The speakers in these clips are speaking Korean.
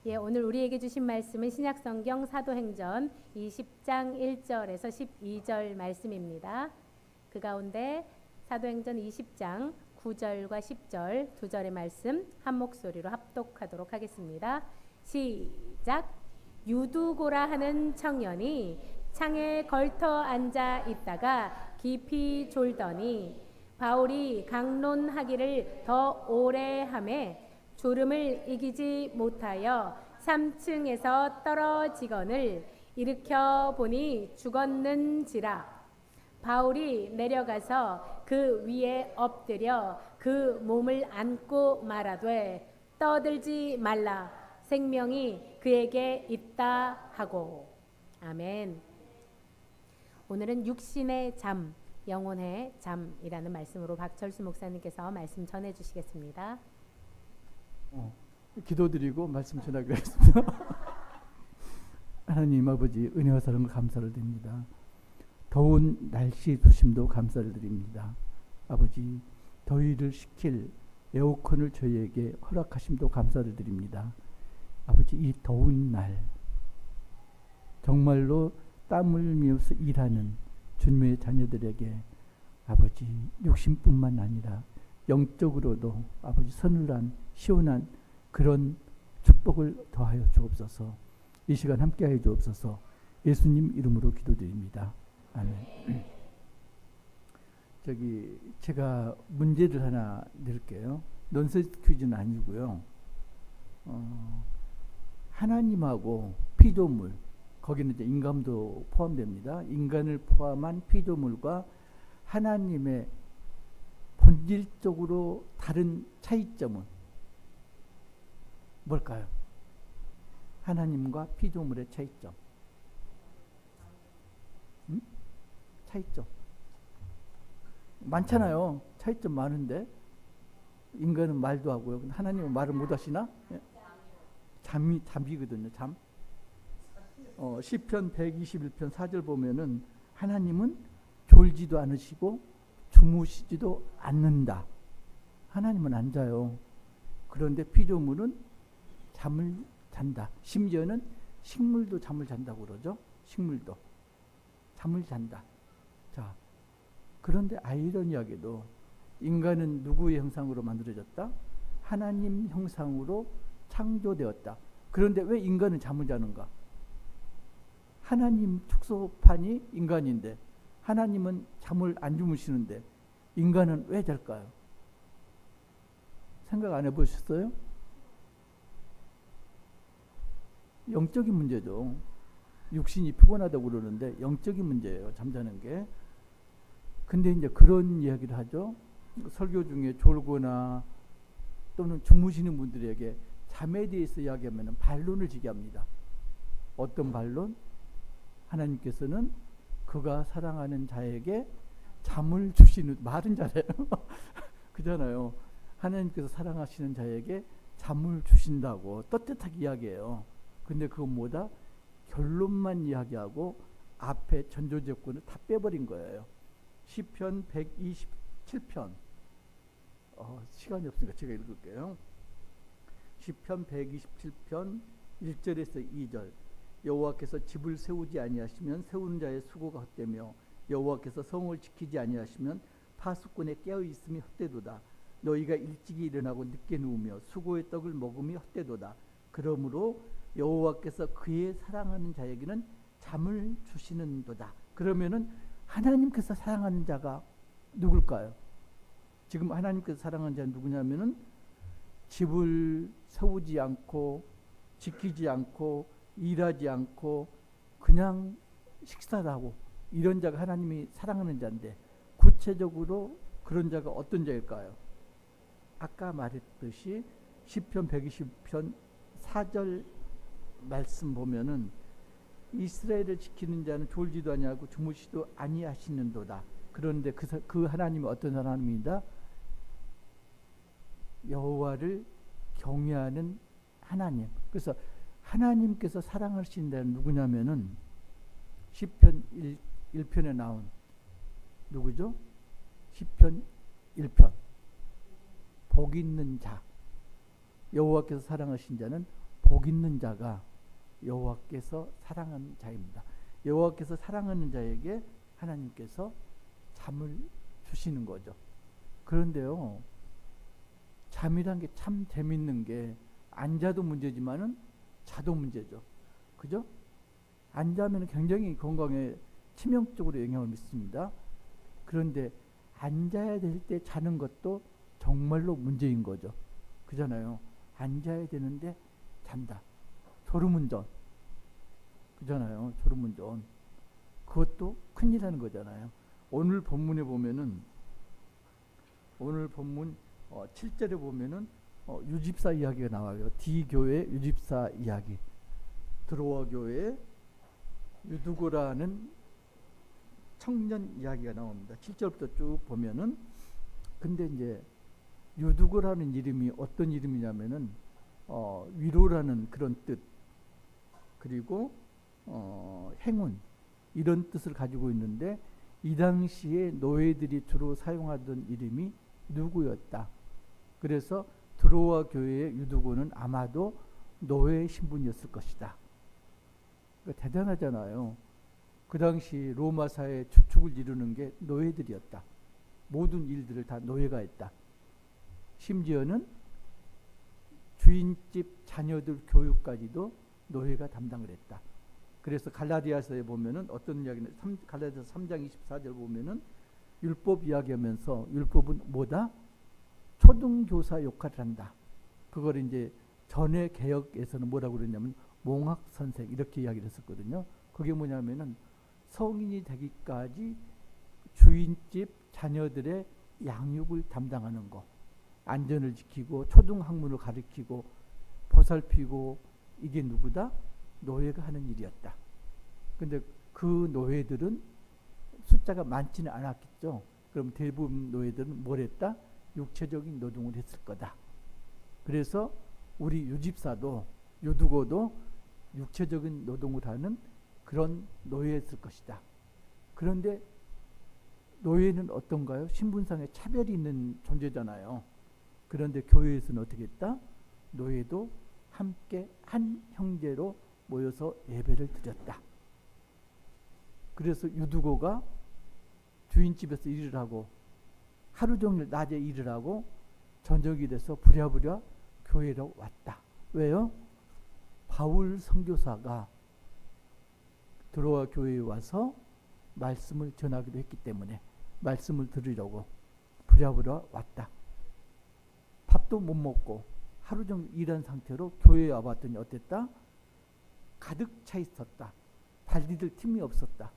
예, 오늘 우리에게 주신 말씀은 신약성경 사도행전 20장 1절에서 12절 말씀입니다. 그 가운데 사도행전 20장 9절과 10절 두 절의 말씀 한 목소리로 합독하도록 하겠습니다. 시작. 유두고라 하는 청년이 창에 걸터 앉아 있다가 깊이 졸더니 바울이 강론하기를 더 오래 하매 졸음을 이기지 못하여 3층에서 떨어지거늘 일으켜 보니 죽었는지라. 바울이 내려가서 그 위에 엎드려 그 몸을 안고 말하되 떠들지 말라, 생명이 그에게 있다 하고. 아멘. 오늘은 육신의 잠, 영혼의 잠이라는 말씀으로 박철수 목사님께서 말씀 전해주시겠습니다. 기도드리고 말씀 전하기로 했습니다. 하나님 아버지, 은혜와 사랑과 감사를 드립니다. 더운 날씨 두심도 감사를 드립니다. 아버지, 더위를 식힐 에어컨을 저희에게 허락하심도 감사를 드립니다. 아버지, 이 더운 날 정말로 땀을 흘리면서 일하는 주님의 자녀들에게 아버지, 육신뿐만 아니라 영적으로도 아버지 서늘한 시원한 그런 축복을 더하여 주옵소서. 이 시간 함께하여 주옵소서. 예수님 이름으로 기도드립니다. 아멘. 제가 문제를 하나 낼게요. 넌센스 퀴즈는 아니고요. 하나님하고 피조물, 거기는 이제 인간도 포함됩니다. 인간을 포함한 피조물과 하나님의 본질적으로 다른 차이점은 뭘까요? 하나님과 피조물의 차이점. 차이점 많잖아요. 차이점 많은데 인간은 말도 하고요. 하나님은 말을 못 하시나? 잠이거든요. 잠. 시편 121편 4절 보면은 하나님은 졸지도 않으시고 주무시지도 않는다. 하나님은 안 자요. 그런데 피조물은 잠을 잔다. 심지어는 식물도 잠을 잔다고 그러죠. 식물도 잠을 잔다. 자, 그런데 아이러니하게도 인간은 누구의 형상으로 만들어졌다? 하나님 형상으로 창조되었다. 그런데 왜 인간은 잠을 자는가? 하나님 축소판이 인간인데 하나님은 잠을 안 주무시는데 인간은 왜 잘까요? 생각 안 해보셨어요? 영적인 문제죠. 육신이 피곤하다고 그러는데 영적인 문제예요. 잠자는 게. 근데 이제 그런 이야기를 하죠. 설교 중에 졸거나 또는 주무시는 분들에게 잠에 대해서 이야기하면 반론을 지게 합니다. 어떤 반론? 하나님께서는 그가 사랑하는 자에게 잠을 주시는, 말은 잘해요. 그잖아요. 하나님께서 사랑하시는 자에게 잠을 주신다고 떳떳하게 이야기해요. 근데 그건 뭐다? 결론만 이야기하고 앞에 전조조건을 다 빼버린 거예요. 시편 127편 시간이 없으니까 제가 읽을게요. 시편 127편 1절에서 2절. 여호와께서 집을 세우지 아니하시면 세우는 자의 수고가 헛되며 여호와께서 성을 지키지 아니하시면 파수꾼의 깨어 있음이 헛되도다. 너희가 일찍이 일어나고 늦게 누우며 수고의 떡을 먹음이 헛되도다. 그러므로 여호와께서 그의 사랑하는 자에게는 잠을 주시는도다. 그러면은 하나님께서 사랑하는 자가 누굴까요? 지금 하나님께서 사랑하는 자는 누구냐면은 집을 세우지 않고 지키지 않고 일하지 않고 그냥 식사를 하고 이런 자가 하나님이 사랑하는 자인데, 구체적으로 그런 자가 어떤 자일까요? 아까 말했듯이 시편 120편 4절 말씀 보면은 이스라엘을 지키는 자는 졸지도 아니하고 주무시도 아니하시는도다. 그런데 그 하나님은 어떤 하나님이다? 여호와를 경외하는 하나님. 그래서 하나님께서 사랑하시는 자는 누구냐면은 시편 1편에 나온 누구죠? 시편 1편. 복 있는 자. 여호와께서 사랑하신 자는 복 있는 자가 여호와께서 사랑하는 자입니다. 여호와께서 사랑하는 자에게 하나님께서 잠을 주시는 거죠. 그런데요, 잠이란 게 참 재밌는 게 안 자도 문제지만은 자도 문제죠. 그죠? 안 자면 굉장히 건강에 치명적으로 영향을 미칩니다. 그런데 안 자야 될 때 자는 것도 정말로 문제인 거죠. 그잖아요. 안 자야 되는데 잔다. 졸음운전. 그잖아요. 졸음운전. 그것도 큰일이라는 거잖아요. 오늘 본문에 보면은, 오늘 본문 7절에 보면은 유집사 이야기가 나와요. D교회 유집사 이야기. 드로아 교회 유두고라는 청년 이야기가 나옵니다. 7절부터 쭉 보면은, 근데 이제 유두고라는 이름이 어떤 이름이냐면은 위로라는 그런 뜻, 그리고 행운, 이런 뜻을 가지고 있는데, 이 당시에 노예들이 주로 사용하던 이름이 누구였다. 그래서 드로아 교회의 유두고는 아마도 노예 신분이었을 것이다. 그러니까 대단하잖아요. 그 당시 로마 사회의 주축을 이루는 게 노예들이었다. 모든 일들을 다 노예가 했다. 심지어는 주인집 자녀들 교육까지도 노예가 담당을 했다. 그래서 갈라디아서에 보면은 어떤 이야기는, 갈라디아서 3장 24절 보면은 율법 이야기하면서, 율법은 뭐다? 초등교사 역할을 한다. 그걸 이제 전에 개혁에서는 뭐라고 그랬냐면 몽학선생, 이렇게 이야기를 했었거든요. 그게 뭐냐면은 성인이 되기까지 주인집 자녀들의 양육을 담당하는 거, 안전을 지키고 초등학문을 가르치고 보살피고, 이게 누구다? 노예가 하는 일이었다. 근데 그 노예들은 숫자가 많지는 않았겠죠. 그럼 대부분 노예들은 뭘 했다? 육체적인 노동을 했을 거다. 그래서 우리 유집사도, 유두고도 육체적인 노동을 하는 그런 노예였을 것이다. 그런데 노예는 어떤가요? 신분상의 차별이 있는 존재잖아요. 그런데 교회에서는 어떻게 했다? 노예도 함께 한 형제로 모여서 예배를 드렸다. 그래서 유두고가 주인집에서 일을 하고 하루 종일 낮에 일을 하고 저녁이 돼서 부랴부랴 교회로 왔다. 왜요? 바울 선교사가 드로아 교회에 와서 말씀을 전하기로 했기 때문에 말씀을 들으려고 부랴부랴 왔다. 밥도 못 먹고 하루 종일 일한 상태로 교회에 와봤더니 어땠다? 가득 차 있었다. 발디딜 틈이 없었다.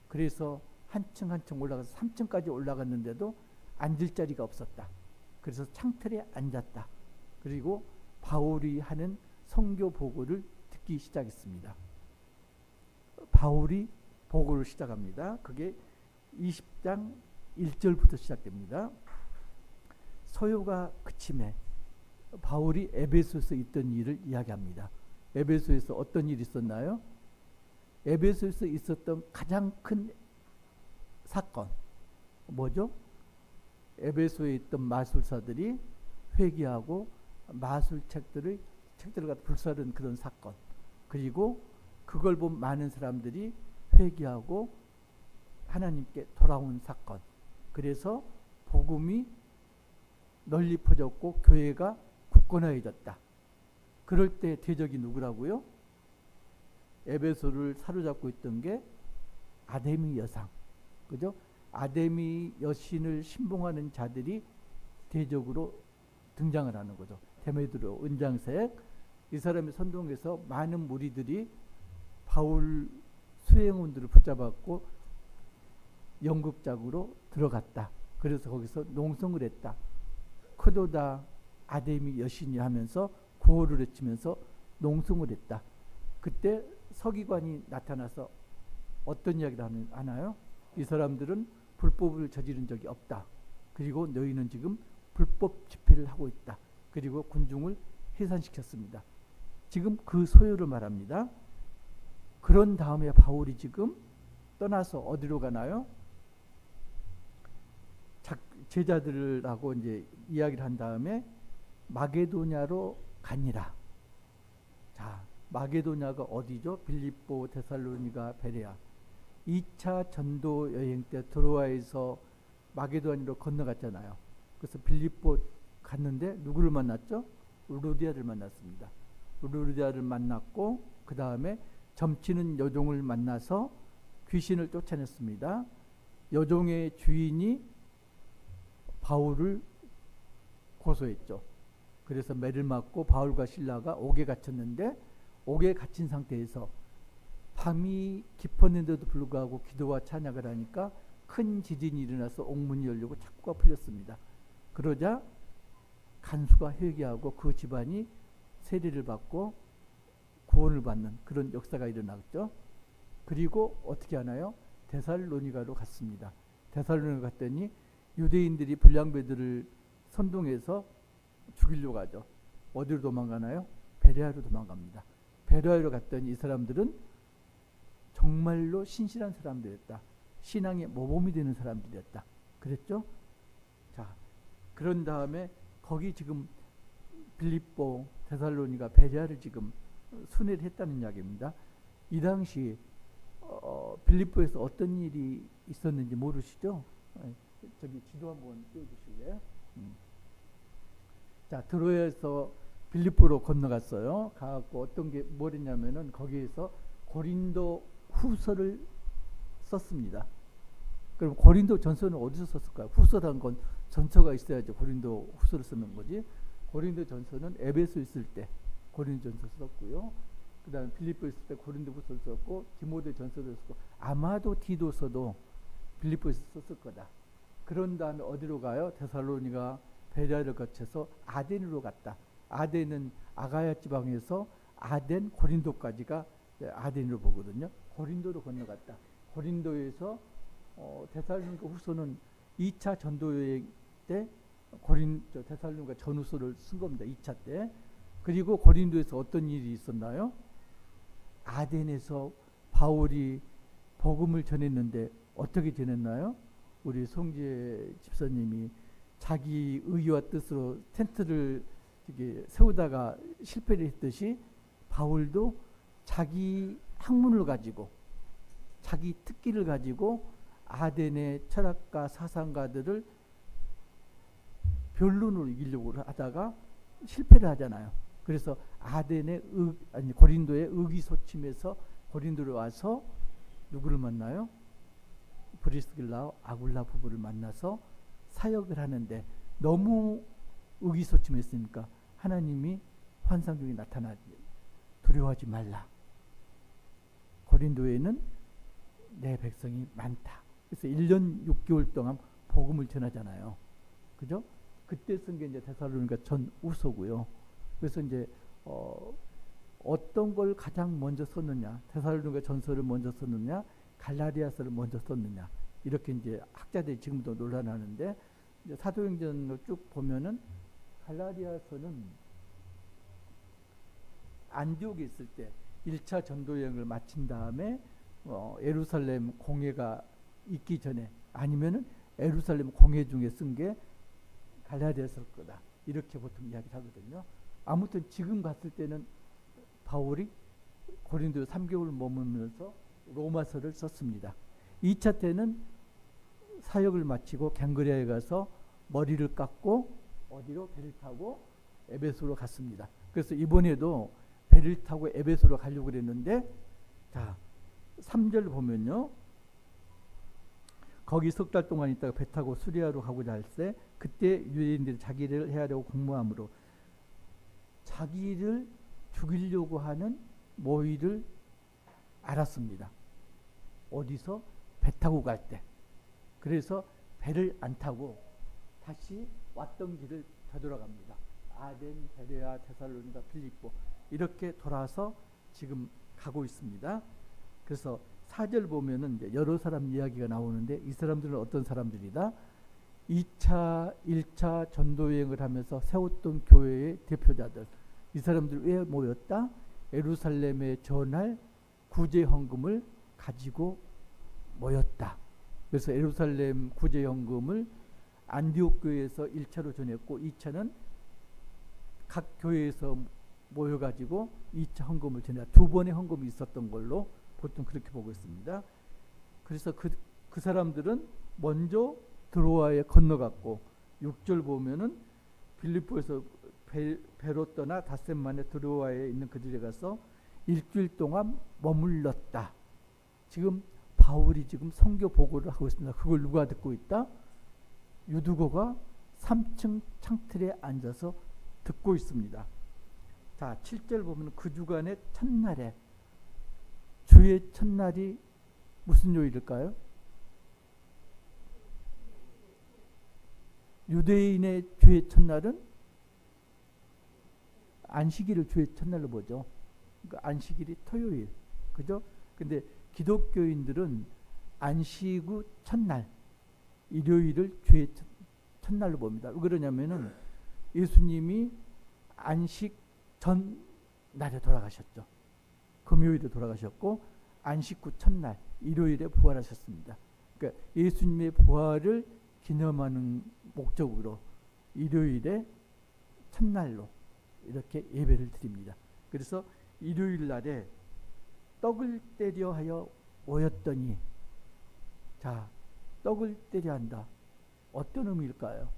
그래서 한층 한층 올라가서 3층까지 올라갔는데도 앉을 자리가 없었다. 그래서 창틀에 앉았다. 그리고 바울이 하는 선교 보고를 듣기 시작했습니다. 바울이 보고를 시작합니다. 그게 20장 1절부터 시작됩니다. 소요가 그침에 바울이 에베소에서 있던 일을 이야기합니다. 에베소에서 어떤 일이 있었나요? 에베소에서 있었던 가장 큰 사건 뭐죠? 에베소에 있던 마술사들이 회개하고 마술책들을 갖다 불사른 그런 사건, 그리고 그걸 본 많은 사람들이 회개하고 하나님께 돌아온 사건. 그래서 복음이 널리 퍼졌고 교회가 굳건해졌다. 그럴 때 대적이 누구라고요? 에베소를 사로잡고 있던 게 아데미 여상, 그죠? 아데미 여신을 신봉하는 자들이 대적으로 등장을 하는 거죠. 데메드로, 은장색, 이 사람의 선동에서 많은 무리들이 바울 수행원들을 붙잡았고 연극장으로 들어갔다. 그래서 거기서 농성을 했다. 크도다 아데미 여신이 하면서 구호를 외치면서 농성을 했다. 그때 서기관이 나타나서 어떤 이야기를 하나요? 이 사람들은 불법을 저지른 적이 없다. 그리고 너희는 지금 불법 집회를 하고 있다. 그리고 군중을 해산시켰습니다. 지금 그 소요를 말합니다. 그런 다음에 바울이 지금 떠나서 어디로 가나요? 제자들하고 이제 이야기를 한 다음에 마게도냐로 가니라. 자, 마게도냐가 어디죠? 빌립보, 데살로니가, 베레아. 2차 전도 여행 때 드로아에서 마게도냐로 건너갔잖아요. 그래서 빌립보 갔는데 누구를 만났죠? 루디아를 만났습니다. 루디아를 만났고 그 다음에 점치는 여종을 만나서 귀신을 쫓아냈습니다. 여종의 주인이 바울을 고소했죠. 그래서 매를 맞고 바울과 실라가 옥에 갇혔는데, 옥에 갇힌 상태에서 밤이 깊었는데도 불구하고 기도와 찬양을 하니까 큰 지진이 일어나서 옥문이 열리고 창고가 풀렸습니다. 그러자 간수가 회개하고 그 집안이 세례를 받고 구원을 받는 그런 역사가 일어났죠. 그리고 어떻게 하나요? 데살로니가로 갔습니다. 데살로니가 갔더니 유대인들이 불량배들을 선동해서 죽이려고 하죠. 어디로 도망가나요? 베레아로 도망갑니다. 베레아로 갔더니 이 사람들은 정말로 신실한 사람들이었다. 신앙의 모범이 되는 사람들이었다. 그랬죠? 자, 그런 다음에 거기 지금 빌립보, 데살로니가, 베레아를 지금 순회를 했다는 이야기입니다. 이 당시 빌립보에서 어떤 일이 있었는지 모르시죠? 저기 지도 한번 띄워주실래요? 자, 드로에서 빌립보로 건너갔어요. 가갖고 어떤 게 뭐랬냐면은 거기에서 고린도 후서를 썼습니다. 그럼 고린도 전서는 어디서 썼을까요? 후서란 건 전서가 있어야지 고린도 후서를 쓰는 거지. 고린도 전서는 에베소 있을 때 고린도 전서 썼고요. 그 다음에 빌립보 있을 때 고린도 후서를 썼고, 디모데 전서를 썼고, 아마도 디도서도 빌립보에서 썼을 거다. 그런 다음에 어디로 가요? 데살로니가 베레아를 거쳐서 아덴으로 갔다. 아덴은 아가야 지방에서 아덴, 고린도까지가 아덴으로 보거든요. 고린도로 건너갔다. 고린도에서 데살로니가 후서는 2차 전도 여행 때 데살로니가 전후서를 쓴 겁니다. 2차 때. 그리고 고린도에서 어떤 일이 있었나요? 아덴에서 바울이 복음을 전했는데 어떻게 전했나요? 우리 송지혜 집사님이 자기 의와 뜻으로 텐트를 세우다가 실패를 했듯이 바울도 자기 학문을 가지고 자기 특기를 가지고 아덴의 철학가 사상가들을 변론으로 이기려고 하다가 실패를 하잖아요. 그래서 고린도의 의기소침해서 고린도로 와서 누구를 만나요? 브리스길라 아굴라 부부를 만나서 사역을 하는데 너무 의기소침했으니까 하나님이 환상 중에 나타나지, 두려워하지 말라. 고린도에는 내 백성이 많다. 그래서 1년 6개월 동안 복음을 전하잖아요. 그죠? 그때 쓴 게 이제 데살로니가 전후서고요. 그래서 이제 어떤 걸 가장 먼저 썼느냐, 데살로니가 전서를 먼저 썼느냐, 갈라디아서를 먼저 썼느냐, 이렇게 이제 학자들이 지금도 논란하는데, 이제 사도행전을 쭉 보면은 갈라디아서는 안디옥에 있을 때 1차 전도 여행을 마친 다음에 예루살렘 공회가 있기 전에, 아니면은 예루살렘 공회 중에 쓴 게 갈라디아서일 거다, 이렇게 보통 이야기하거든요. 아무튼 지금 갔을 때는 바울이 고린도에 3개월 머물면서 로마서를 썼습니다. 2차 때는 사역을 마치고 갱그레아에 가서 머리를 깎고 어디로? 배를 타고 에베소로 갔습니다. 그래서 이번에도 배를 타고 에베소로 가려고 그랬는데, 자 3절 보면요, 거기 석 달 동안 있다가 배 타고 수리아로 가고자 할세 그때 유대인들이 자기를 해하려고 공모함으로 자기를 죽이려고 하는 모의를 알았습니다. 어디서? 배 타고 갈 때. 그래서 배를 안 타고 다시 왔던 길을 되돌아갑니다. 아덴, 베레아, 데살로니가, 빌립보, 이렇게 돌아서 지금 가고 있습니다. 그래서 4절 보면은 이제 여러 사람 이야기가 나오는데, 이 사람들은 어떤 사람들이다? 2차, 1차 전도여행을 하면서 세웠던 교회의 대표자들. 이 사람들 왜 모였다? 예루살렘에 전할 구제헌금을 가지고 모였다. 그래서 예루살렘 구제헌금을 안디옥 교회에서 1차로 전했고, 2차는 각 교회에서 모여가지고 2차 헌금을 전해 두 번의 헌금이 있었던 걸로 보통 그렇게 보고 있습니다. 그래서 그 사람들은 먼저 드로아에 건너갔고 6절 보면은 빌립보에서 배로 떠나 닷새 만에 드로아에 있는 그들에 가서 일주일 동안 머물렀다. 지금 바울이 지금 선교 보고를 하고 있습니다. 그걸 누가 듣고 있다? 유두고가 3층 창틀에 앉아서 듣고 있습니다. 자, 7절 보면 그 주간의 첫날에, 주의 첫날이 무슨 요일일까요? 유대인의 주의 첫날은 안식일을 주의 첫날로 보죠. 그러니까 안식일이 토요일, 그죠? 근데 기독교인들은 안식 후 첫날, 일요일을 주의 첫날로 봅니다. 왜 그러냐면은 예수님이 안식 전 날에 돌아가셨죠. 금요일에 돌아가셨고 안식 후 첫날, 일요일에 부활하셨습니다. 그러니까 예수님의 부활을 기념하는 목적으로 일요일에 첫날로 이렇게 예배를 드립니다. 그래서 일요일 날에 떡을 떼려 하여 모였더니, 자, 떡을 떼려 한다. 어떤 의미일까요?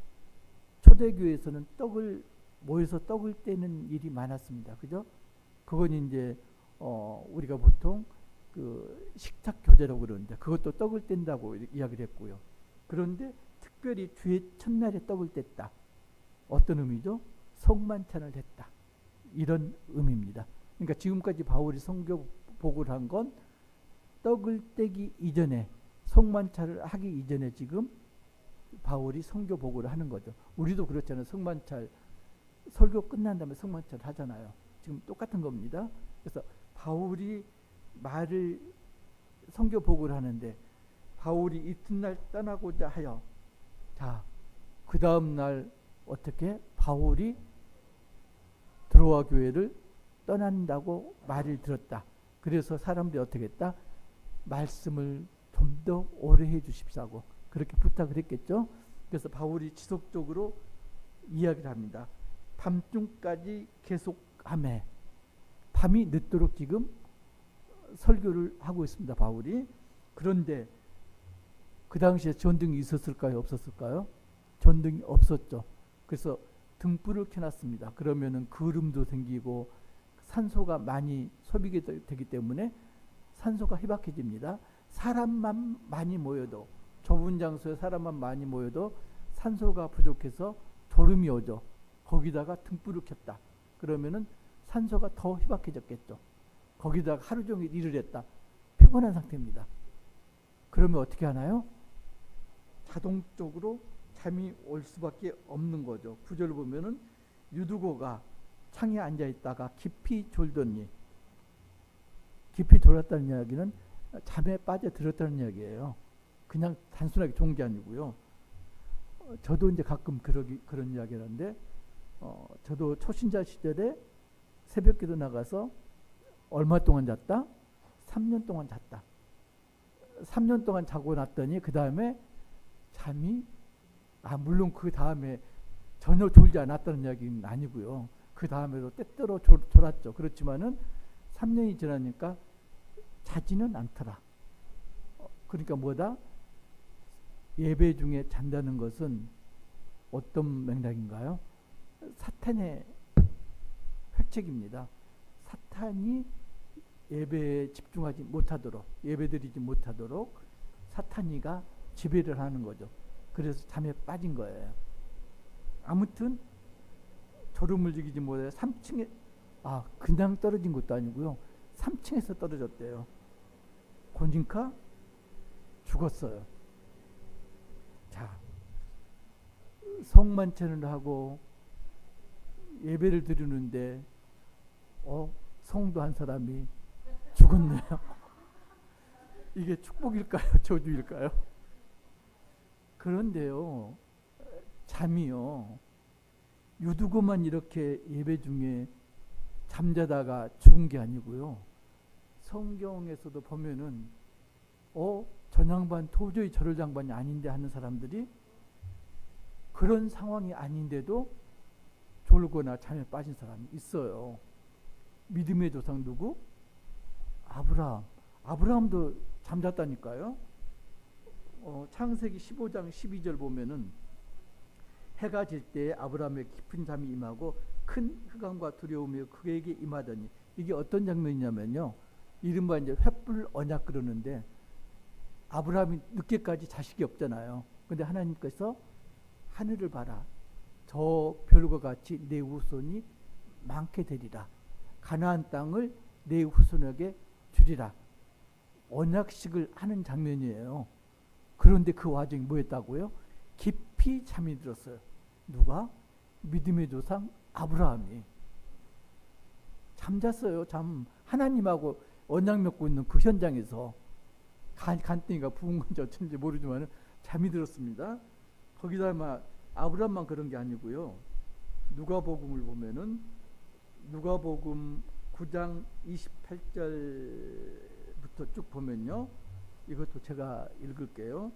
초대교회에서는 모여서 떡을 떼는 일이 많았습니다. 그죠? 그건 이제 우리가 보통 그 식탁 교제라고 그러는데 그것도 떡을 뗀다고 이야기를 했고요. 그런데 특별히 주의 첫날에 떡을 뗐다. 어떤 의미죠? 성만찬을 했다. 이런 의미입니다. 그러니까 지금까지 바울이 선교 보고를 한 건 떡을 떼기 이전에, 성만찬을 하기 이전에 지금 바울이 선교 보고를 하는 거죠. 우리도 그렇잖아요. 성만찬, 설교 끝난 다음에 성만찬을 하잖아요. 지금 똑같은 겁니다. 그래서 바울이 선교 보고를 하는데 바울이 이튿날 떠나고자 하여, 자, 그 다음 날 어떻게 바울이 드로아 교회를 떠난다고 말을 들었다. 그래서 사람들이 어떻게 했다? 말씀을 좀 더 오래 해 주십사고 그렇게 부탁을 했겠죠. 그래서 바울이 지속적으로 이야기를 합니다. 밤중까지 계속하매, 밤이 늦도록 지금 설교를 하고 있습니다. 바울이. 그런데 그 당시에 전등이 있었을까요? 없었을까요? 전등이 없었죠. 그래서 등불을 켜놨습니다. 그러면은 그름도 생기고 산소가 많이 소비가 되기 때문에 산소가 희박해집니다. 사람만 많이 모여도, 좁은 장소에 사람만 많이 모여도 산소가 부족해서 졸음이 오죠. 거기다가 등불을 켰다. 그러면은 산소가 더 희박해졌겠죠. 거기다가 하루 종일 일을 했다. 피곤한 상태입니다. 그러면 어떻게 하나요? 자동적으로 잠이 올 수밖에 없는 거죠. 9절 보면은 유두고가 창에 앉아 있다가 깊이 졸더니, 깊이 졸았다는 이야기는 잠에 빠져들었다는 이야기예요. 그냥 단순하게 좋은 게 아니고요. 저도 이제 가끔 그런 이야기를 하는데, 저도 초신자 시절에 새벽기도 나가서 얼마 동안 잤다? 3년 동안 잤다. 3년 동안 자고 났더니 그 다음에 잠이, 물론 그 다음에 전혀 졸지 않았다는 이야기는 아니고요. 그 다음에도 때때로 졸았죠. 그렇지만은 3년이 지나니까 자지는 않더라. 그러니까 뭐다? 예배 중에 잔다는 것은 어떤 맥락인가요? 사탄의 획책입니다. 사탄이 예배에 집중하지 못하도록, 예배드리지 못하도록 사탄이가 지배를 하는 거죠. 그래서 잠에 빠진 거예요. 아무튼 졸음을 즐기지 못해 3층에, 그냥 떨어진 것도 아니고요. 3층에서 떨어졌대요. 고니까 죽었어요. 자, 성만찬을 하고 예배를 드리는데 성도 한 사람이 죽었네요. 이게 축복일까요? 저주일까요? 그런데요, 잠이요, 유두고만 이렇게 예배 중에 잠자다가 죽은 게 아니고요. 성경에서도 보면은 전 양반 도저히 저럴 양반이 아닌데 하는 사람들이 그런 상황이 아닌데도 졸거나 잠에 빠진 사람이 있어요. 믿음의 조상 누구? 아브라함. 아브라함도 잠잤다니까요. 창세기 15장 12절 보면은 해가 질 때 아브라함의 깊은 잠이 임하고 큰 흑암과 두려움이 그에게 임하더니, 이게 어떤 장면이냐면요, 이른바 이제 횃불 언약 그러는데, 아브라함이 늦게까지 자식이 없잖아요. 근데 하나님께서 하늘을 봐라, 저 별과 같이 내 후손이 많게 되리라, 가나안 땅을 내 후손에게 주리라, 언약식을 하는 장면이에요. 그런데 그 와중에 뭐였다고요? 깊이 잠이 들었어요. 누가? 믿음의 조상 아브라함이 잠잤어요. 하나님하고 언약 맺고 있는 그 현장에서 간땡이가 부은 건지 어쩐지 모르지만 잠이 들었습니다. 거기다 아마 아브라함만 그런 게 아니고요. 누가복음을 보면은 누가복음 9장 28절부터 쭉 보면요, 이것도 제가 읽을게요.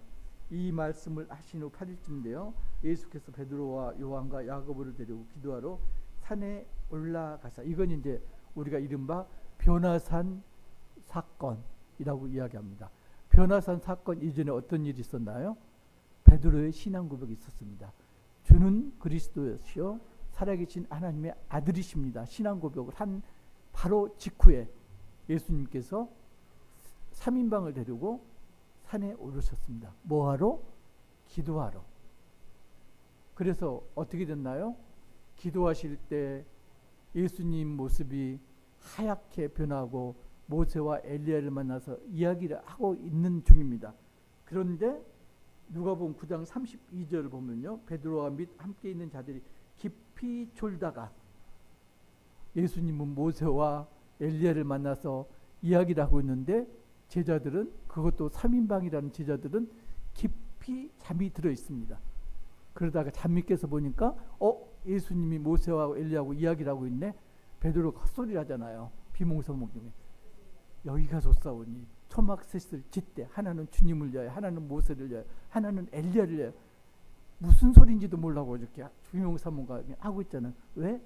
이 말씀을 하신 후 8일쯤인데요, 예수께서 베드로와 요한과 야고보를 데리고 기도하러 산에 올라가사, 이건 이제 우리가 이른바 변화산 사건이라고 이야기합니다. 변화산 사건 이전에 어떤 일이 있었나요? 베드로의 신앙 고백이 있었습니다. 주는 그리스도시요 살아계신 하나님의 아들이십니다. 신앙 고백을 한 바로 직후에 예수님께서 3인방을 데리고 산에 오르셨습니다. 뭐하러? 기도하러. 그래서 어떻게 됐나요? 기도하실 때 예수님 모습이 하얗게 변하고 모세와 엘리야를 만나서 이야기를 하고 있는 중입니다. 그런데 누가복음 9장 32절을 보면요, 베드로와 및 함께 있는 자들이 깊이 졸다가, 예수님은 모세와 엘리야를 만나서 이야기를 하고 있는데 제자들은, 그것도 3인방이라는 제자들은 깊이 잠이 들어 있습니다. 그러다가 잠이 깨서 보니까 예수님이 모세와 엘리야하고 이야기를 하고 있네. 베드로가 헛소리를 하잖아요. 비몽사몽 중에. 여기가 좋사오니 초막셋을 짓되 하나는 주님을 위하여, 하나는 모세를 위하여, 하나는 엘리야를 위하여. 무슨 소리인지도 몰라고 이렇게 비몽사몽 하고 있잖아요. 왜?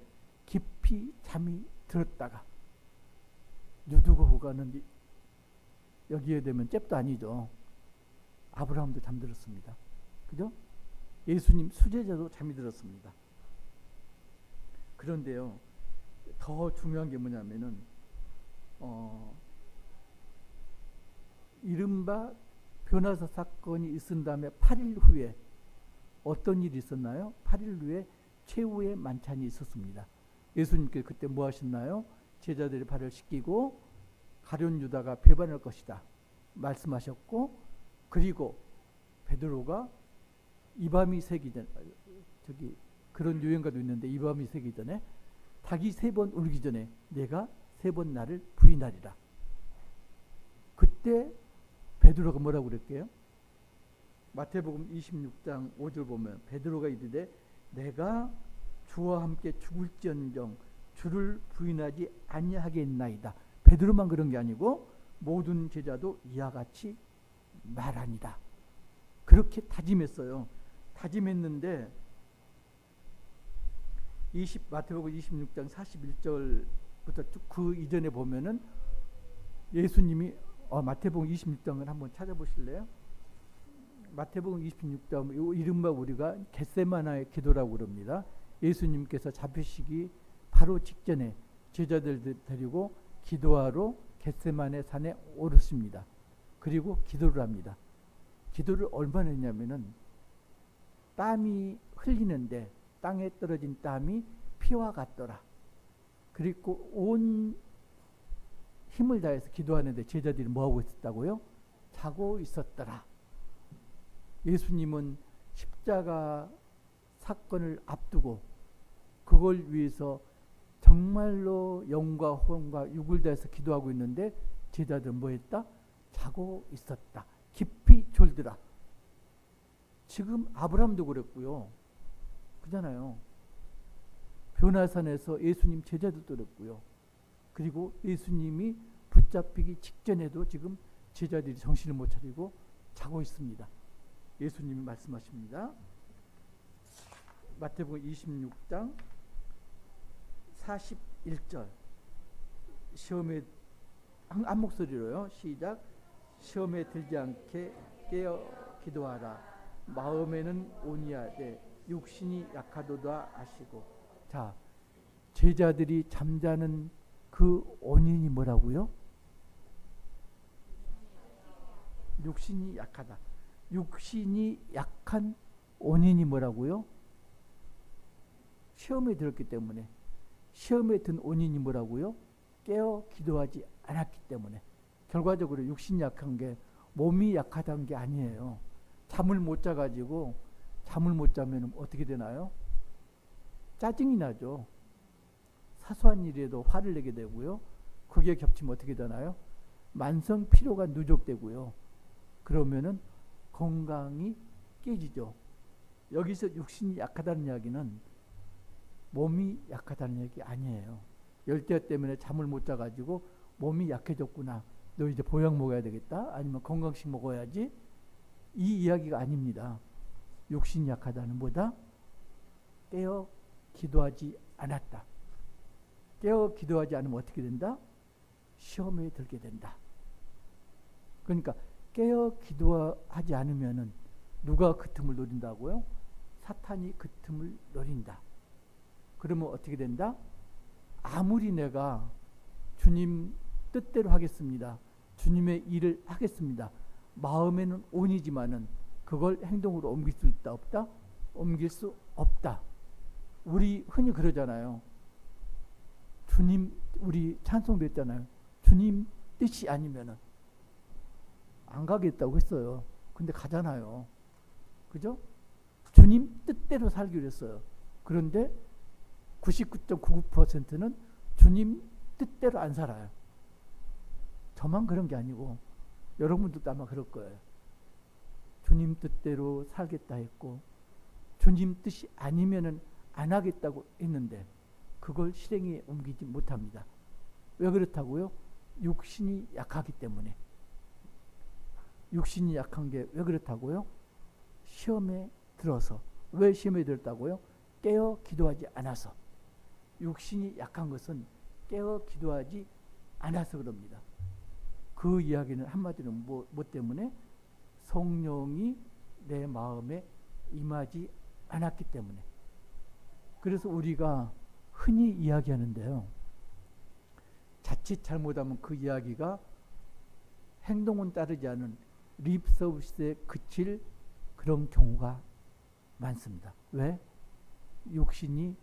깊이 잠이 들었다가 누두고 가는, 여기에 되면 잽도 아니죠. 아브라함도 잠들었습니다. 그죠? 예수님 수제자도 잠이 들었습니다. 그런데요, 더 중요한 게 뭐냐면은 이른바 변화사 사건이 있은 다음에 8일 후에 어떤 일이 있었나요? 8일 후에 최후의 만찬이 있었습니다. 예수님께서 그때 뭐 하셨나요? 제자들의 발을 씻기고 가룟 유다가 배반할 것이다 말씀하셨고, 그리고 베드로가 이 밤이 새기 전에, 저기 그런 유행가도 있는데, 이 밤이 새기 전에 닭이 3번 울기 전에 내가 3번 나를 부인하리라. 그때 베드로가 뭐라고 그랬게요? 마태복음 26장 5절 보면 베드로가 이르되 내가 주와 함께 죽을지언정 주를 부인하지 아니하겠나이다. 베드로만 그런 게 아니고 모든 제자도 이와 같이 말하니라. 그렇게 다짐했어요. 다짐했는데 마태복음 26장 41절부터 쭉 그 이전에 보면은 예수님이 마태복음 26장을 한번 찾아보실래요? 마태복음 26장, 이른바 우리가 겟세마나의 기도라고 그럽니다. 예수님께서 잡히시기 바로 직전에 제자들 데리고 기도하러 겟세마네 산에 오르십니다. 그리고 기도를 합니다. 기도를 얼마나 했냐면은 땀이 흘리는데 땅에 떨어진 땀이 피와 같더라. 그리고 온 힘을 다해서 기도하는데 제자들이 뭐하고 있었다고요? 자고 있었더라. 예수님은 십자가 사건을 앞두고 그걸 위해서 정말로 영과 혼과 육을 다해서 기도하고 있는데 제자들은 뭐 했다? 자고 있었다. 깊이 졸더라. 지금 아브라함도 그랬고요. 그잖아요. 변화산에서 예수님 제자들도 그랬고요. 그리고 예수님이 붙잡히기 직전에도 지금 제자들이 정신을 못 차리고 자고 있습니다. 예수님이 말씀하십니다. 마태복음 26장 41절 시험에 한 목소리로요. 시작. 시험에 들지 않게 깨어 기도하라. 마음에는 온이하되 육신이 약하도다 하시고. 자, 제자들이 잠자는 그 원인이 뭐라고요? 육신이 약하다. 육신이 약한 원인이 뭐라고요? 시험에 들었기 때문에. 시험에 든 원인이 뭐라고요? 깨어 기도하지 않았기 때문에. 결과적으로 육신이 약한 게 몸이 약하다는 게 아니에요. 잠을 못 자가지고 잠을 못 자면 어떻게 되나요? 짜증이 나죠. 사소한 일에도 화를 내게 되고요. 그게 겹치면 어떻게 되나요? 만성 피로가 누적되고요. 그러면은 건강이 깨지죠. 여기서 육신이 약하다는 이야기는 몸이 약하다는 얘기 아니에요. 열대 때문에 잠을 못 자가지고 몸이 약해졌구나. 너 이제 보약 먹어야 되겠다. 아니면 건강식 먹어야지. 이 이야기가 아닙니다. 육신이 약하다는 뭐다? 깨어 기도하지 않았다. 깨어 기도하지 않으면 어떻게 된다? 시험에 들게 된다. 그러니까 깨어 기도하지 않으면은 누가 그 틈을 노린다고요? 사탄이 그 틈을 노린다. 그러면 어떻게 된다? 아무리 내가 주님 뜻대로 하겠습니다. 주님의 일을 하겠습니다. 마음에는 온이지만은 그걸 행동으로 옮길 수 있다 없다? 옮길 수 없다. 우리 흔히 그러잖아요. 주님, 우리 찬송도 했잖아요. 주님 뜻이 아니면은 안 가겠다고 했어요. 근데 가잖아요. 그죠? 주님 뜻대로 살기로 했어요. 그런데 99.99%는 주님 뜻대로 안 살아요. 저만 그런 게 아니고 여러분들도 아마 그럴 거예요. 주님 뜻대로 살겠다 했고 주님 뜻이 아니면은 안 하겠다고 했는데 그걸 실행에 옮기지 못합니다. 왜 그렇다고요? 육신이 약하기 때문에. 육신이 약한 게 왜 그렇다고요? 시험에 들어서. 왜 시험에 들었다고요? 깨어 기도하지 않아서. 육신이 약한 것은 깨어 기도하지 않아서 그럽니다. 그 이야기는 한마디로 뭐 때문에? 성령이 내 마음에 임하지 않았기 때문에. 그래서 우리가 흔히 이야기하는데요. 자칫 잘못하면 그 이야기가 행동은 따르지 않은 립 서비스에 그칠 그런 경우가 많습니다. 왜? 육신이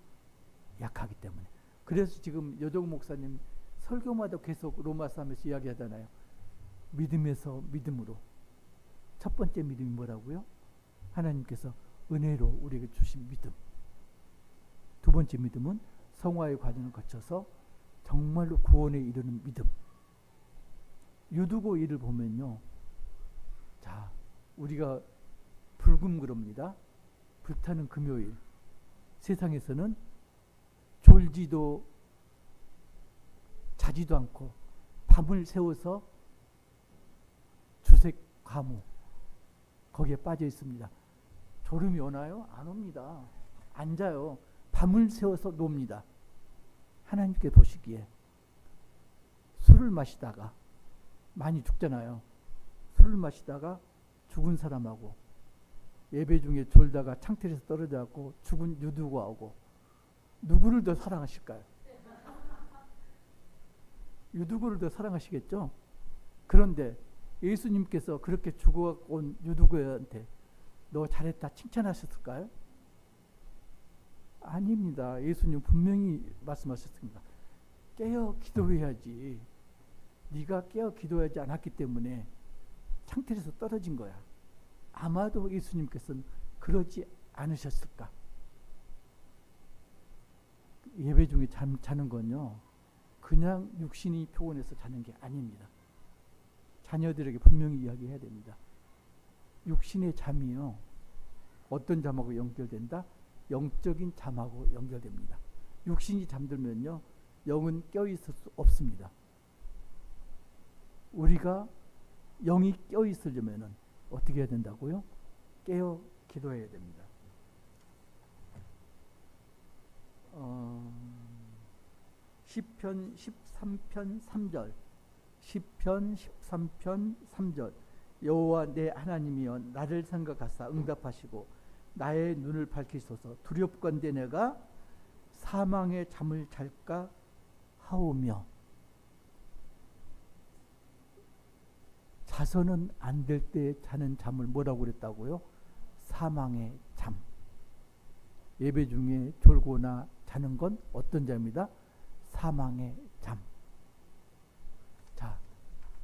약하기 때문에. 그래서 지금 여정 목사님 설교마다 계속 로마서 하면서 이야기하잖아요. 믿음에서 믿음으로. 첫 번째 믿음이 뭐라고요? 하나님께서 은혜로 우리에게 주신 믿음. 두 번째 믿음은 성화의 과정을 거쳐서 정말로 구원에 이르는 믿음. 유두고 일을 보면요. 자, 우리가 불금그럽니다. 불타는 금요일. 세상에서는 졸지도 자지도 않고 밤을 새워서 주색 과무 거기에 빠져 있습니다. 졸음이 오나요? 안 옵니다. 안 자요. 밤을 새워서 놉니다. 하나님께 보시기에 술을 마시다가 많이 죽잖아요. 술을 마시다가 죽은 사람하고 예배 중에 졸다가 창틀에서 떨어져갖고 죽은 유두고하고 누구를 더 사랑하실까요? 유두고를 더 사랑하시겠죠? 그런데 예수님께서 그렇게 죽어갖고 온 유두고한테 너 잘했다 칭찬하셨을까요? 아닙니다. 예수님 분명히 말씀하셨습니다. 깨어 기도해야지. 네가 깨어 기도하지 않았기 때문에 창틀에서 떨어진 거야. 아마도 예수님께서는 그러지 않으셨을까? 예배 중에 자는 건요. 그냥 육신이 피곤해서 자는 게 아닙니다. 자녀들에게 분명히 이야기해야 됩니다. 육신의 잠이요. 어떤 잠하고 연결된다? 영적인 잠하고 연결됩니다. 육신이 잠들면요. 영은 껴있을 수 없습니다. 우리가 영이 껴있으려면 어떻게 해야 된다고요? 깨어 기도해야 됩니다. 시편 13편 3절, 시편 13편 3절. 여호와 내 하나님이여 나를 생각하사 응답하시고 나의 눈을 밝히소서. 두렵건대 내가 사망의 잠을 잘까 하오며. 자서는 안 될 때 자는 잠을 뭐라고 그랬다고요? 사망의 잠. 예배 중에 졸거나 자는 건 어떤 잠이다? 사망의 잠. 자,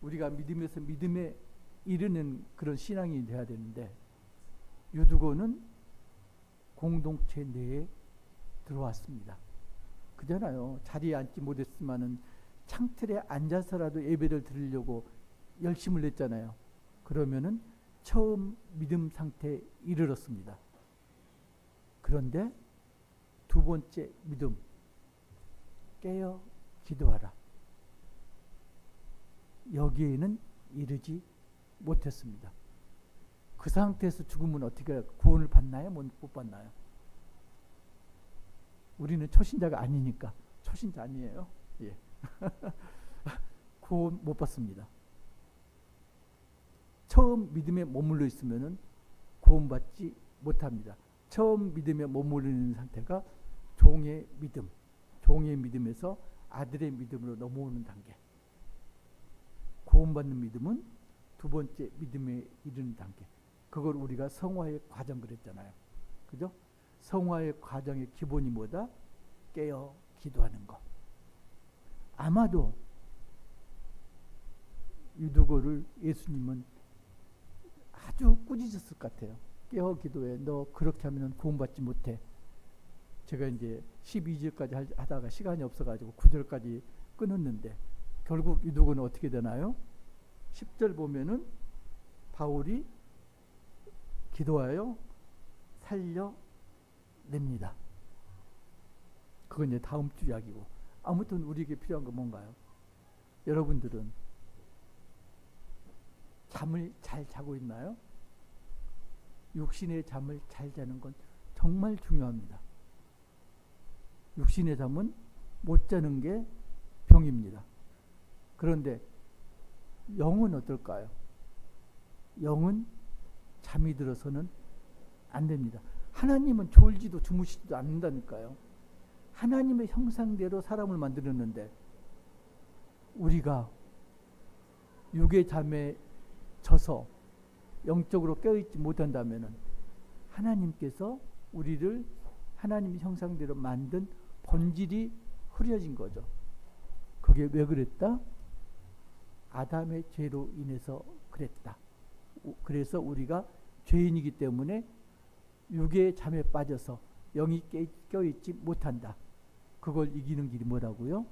우리가 믿음에서 믿음에 이르는 그런 신앙이 돼야 되는데, 유두고는 공동체 내에 들어왔습니다. 그잖아요. 자리에 앉지 못했지만은 창틀에 앉아서라도 예배를 드리려고 열심을 냈잖아요. 그러면은 처음 믿음 상태에 이르렀습니다. 그런데 두 번째 믿음, 깨어 기도하라. 여기에는 이르지 못했습니다. 그 상태에서 죽으면 어떻게 구원을 받나요? 못 받나요? 우리는 초신자가 아니니까. 초신자 아니에요. 예. 구원 못 받습니다. 처음 믿음에 머물러 있으면은 구원받지 못합니다. 처음 믿음에 머물러 있는 상태가 종의 믿음, 종의 믿음에서 아들의 믿음으로 넘어오는 단계. 구원받는 믿음은 두 번째 믿음에 이르는 단계. 그걸 우리가 성화의 과정 그랬잖아요. 그죠? 성화의 과정의 기본이 뭐다? 깨어 기도하는 것. 아마도 유두고를 예수님은 아주 꾸짖었을 것 같아요. 깨어 기도해. 너 그렇게 하면 구원받지 못해. 제가 이제 12절까지 하다가 시간이 없어가지고 9절까지 끊었는데, 결국 유두고는 어떻게 되나요? 10절 보면은 바울이 기도하여 살려냅니다. 그건 이제 다음 주 이야기고. 아무튼 우리에게 필요한 건 뭔가요? 여러분들은 잠을 잘 자고 있나요? 육신의 잠을 잘 자는 건 정말 중요합니다. 육신의 잠은 못 자는 게 병입니다. 그런데 영은 어떨까요? 영은 잠이 들어서는 안 됩니다. 하나님은 졸지도 주무시지도 않는다니까요. 하나님의 형상대로 사람을 만들었는데 우리가 육의 잠에 져서 영적으로 깨어있지 못한다면 하나님께서 우리를 하나님 형상대로 만든 본질이 흐려진 거죠. 그게 왜 그랬다? 아담의 죄로 인해서 그랬다. 그래서 우리가 죄인이기 때문에 육의 잠에 빠져서 영이 껴있지 못한다. 그걸 이기는 길이 뭐라고요?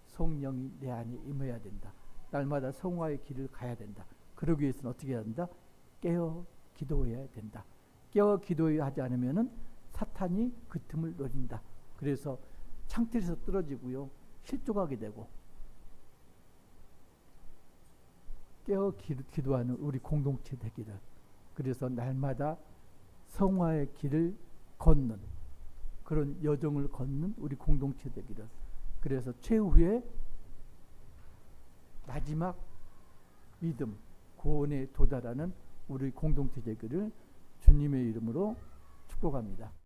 성령이 내 안에 임해야 된다. 날마다 성화의 길을 가야 된다. 그러기 위해서는 어떻게 해야 된다? 깨어 기도해야 된다. 깨어 기도해야 하지 않으면은 사탄이 그 틈을 노린다. 그래서 창틀에서 떨어지고요. 실족하게 되고. 깨어 기도하는 우리 공동체 되기를. 그래서 날마다 성화의 길을 걷는 그런 여정을 걷는 우리 공동체 되기를. 그래서 최후의 마지막 믿음, 구원에 도달하는 우리 공동체 되기를 주님의 이름으로 축복합니다.